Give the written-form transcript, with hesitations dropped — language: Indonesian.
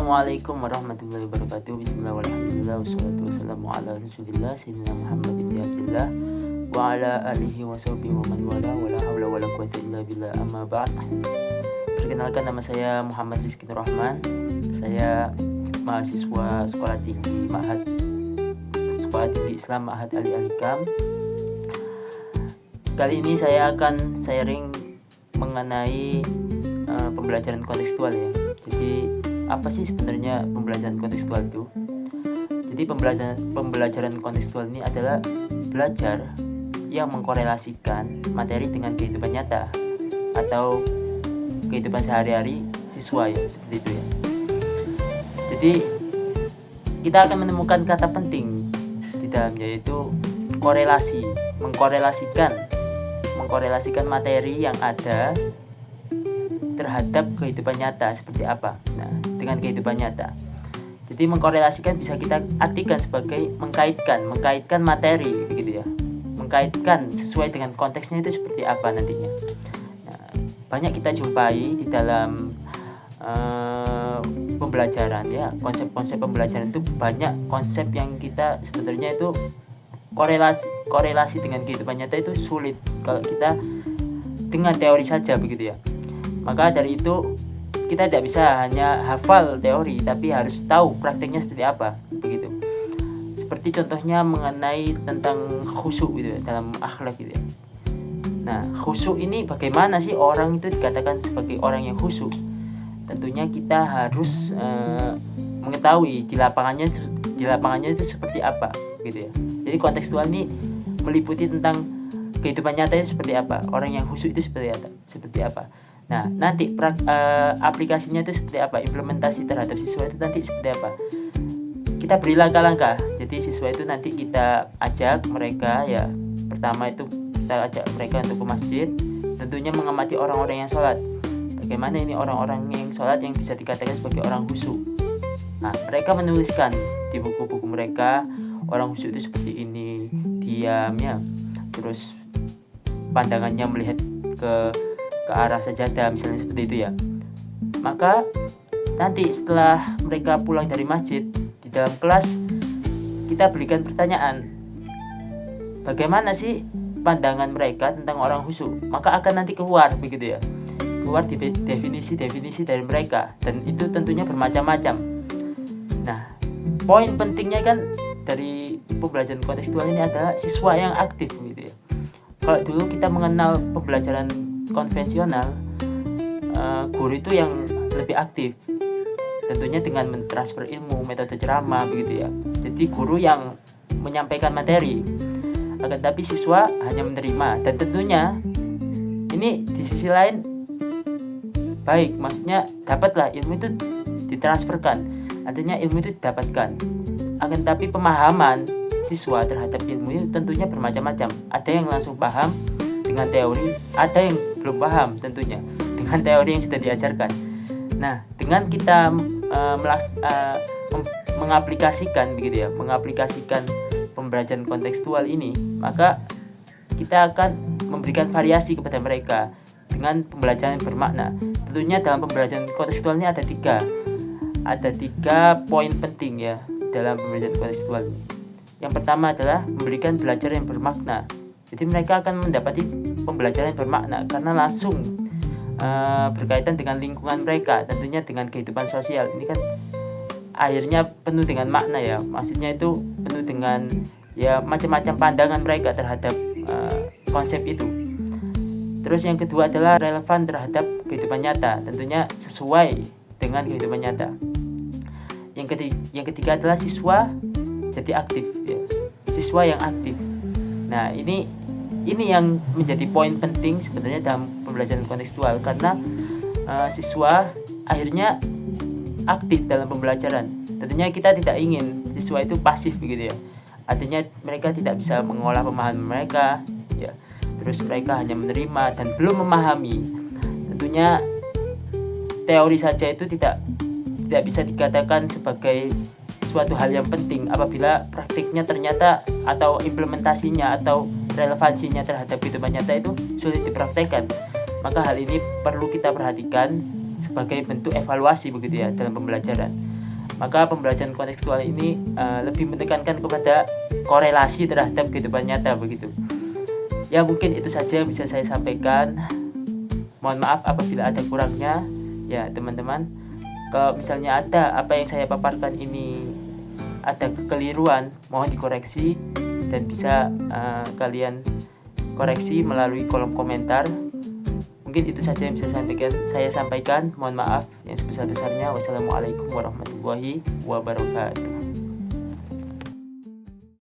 Assalamualaikum warahmatullahi wabarakatuh. Bismillah walhamdulillah wassalatu wassalamu ala rasulillah sayyidina Muhammad bin Abdullah wa ala alihi wa sahbihi wa man wala wala hawla wala quwwata illa billah amma ba'd. Perkenalkan, nama saya Muhammad Rizky Nur Rahman. Saya mahasiswa Sekolah Tinggi Islam Ma'had Ali Alikam. Kali ini saya akan sharing mengenai pembelajaran kontekstual ya. Jadi apa sih sebenarnya pembelajaran kontekstual itu? Jadi pembelajaran kontekstual ini adalah belajar yang mengkorelasikan materi dengan kehidupan nyata atau kehidupan sehari-hari siswa ya, seperti itu ya. Jadi kita akan menemukan kata penting di dalamnya, yaitu korelasi, mengkorelasikan materi yang ada terhadap kehidupan nyata seperti apa. Nah, dengan kehidupan nyata. Jadi mengkorelasikan bisa kita artikan sebagai mengkaitkan materi begitu ya. Mengkaitkan sesuai dengan konteksnya itu seperti apa nantinya. Nah, banyak kita jumpai di dalam pembelajaran ya. Konsep-konsep pembelajaran itu banyak konsep yang kita sebenarnya itu korelasi dengan kehidupan nyata itu sulit kalau kita dengan teori saja begitu ya. Maka dari itu kita tidak bisa hanya hafal teori, tapi harus tahu prakteknya seperti apa begitu. Seperti contohnya mengenai tentang khusyuk gitu ya, dalam akhlak gitu ya. Nah, khusyuk ini bagaimana sih orang itu dikatakan sebagai orang yang khusyuk? Tentunya kita harus mengetahui di lapangannya itu seperti apa gitu ya. Jadi kontekstual ini meliputi tentang kehidupan nyatanya seperti apa, orang yang khusyuk itu seperti apa. Nah, nanti aplikasinya itu seperti apa, implementasi terhadap siswa itu nanti seperti apa. Kita beri langkah-langkah. Jadi siswa itu nanti kita ajak mereka ya. Pertama itu kita ajak mereka untuk ke masjid, tentunya mengamati orang-orang yang sholat. Bagaimana ini orang-orang yang sholat yang bisa dikatakan sebagai orang khusyuk. Nah, mereka menuliskan di buku-buku mereka, orang khusyuk itu seperti ini, diam ya. Terus pandangannya melihat ke arah sajadah misalnya, seperti itu ya. Maka nanti setelah mereka pulang dari masjid, di dalam kelas kita berikan pertanyaan, bagaimana sih pandangan mereka tentang orang khusyuk. Maka akan nanti keluar begitu ya, keluar definisi dari mereka, dan itu tentunya bermacam-macam. Nah, poin pentingnya kan dari pembelajaran kontekstual ini adalah siswa yang aktif gitu ya. Kalau dulu kita mengenal pembelajaran konvensional, guru itu yang lebih aktif, tentunya dengan mentransfer ilmu, metode ceramah begitu ya. Jadi guru yang menyampaikan materi, akan tapi siswa hanya menerima. Dan tentunya ini di sisi lain baik, maksudnya dapatlah ilmu itu ditransferkan, artinya ilmu itu didapatkan. Akan tapi pemahaman siswa terhadap ilmu itu tentunya bermacam-macam. Ada yang langsung paham dengan teori, ada yang belum paham tentunya dengan teori yang sudah diajarkan. Nah, dengan kita mengaplikasikan begitu ya, mengaplikasikan pembelajaran kontekstual ini, maka kita akan memberikan variasi kepada mereka dengan pembelajaran yang bermakna. Tentunya dalam pembelajaran kontekstual ini ada tiga poin penting ya dalam pembelajaran kontekstual ini. Yang pertama adalah memberikan belajar yang bermakna. Jadi mereka akan mendapati pembelajaran yang bermakna karena langsung berkaitan dengan lingkungan mereka, tentunya dengan kehidupan sosial. Ini kan akhirnya penuh dengan makna ya. Maksudnya itu penuh dengan ya macam-macam pandangan mereka terhadap konsep itu. Terus yang kedua adalah relevan terhadap kehidupan nyata, tentunya sesuai dengan kehidupan nyata. Yang ketiga adalah siswa jadi aktif ya. Siswa yang aktif. Nah, ini yang menjadi poin penting sebenarnya dalam pembelajaran kontekstual, karena siswa akhirnya aktif dalam pembelajaran. Tentunya kita tidak ingin siswa itu pasif begitu ya. Artinya mereka tidak bisa mengolah pemahaman mereka ya. Terus mereka hanya menerima dan belum memahami. Tentunya teori saja itu tidak bisa dikatakan sebagai suatu hal yang penting apabila praktiknya ternyata atau implementasinya atau relevansinya terhadap kehidupan nyata itu sulit dipraktekkan. Maka hal ini perlu kita perhatikan sebagai bentuk evaluasi begitu ya dalam pembelajaran. Maka pembelajaran kontekstual ini lebih menekankan kepada korelasi terhadap kehidupan nyata begitu. Ya mungkin itu saja yang bisa saya sampaikan. Mohon maaf apabila ada kurangnya ya teman-teman. Kalau misalnya ada apa yang saya paparkan ini ada kekeliruan, mohon dikoreksi dan bisa kalian koreksi melalui kolom komentar. Mungkin itu saja yang bisa saya sampaikan. Mohon maaf yang sebesar-besarnya. Wassalamualaikum warahmatullahi wabarakatuh.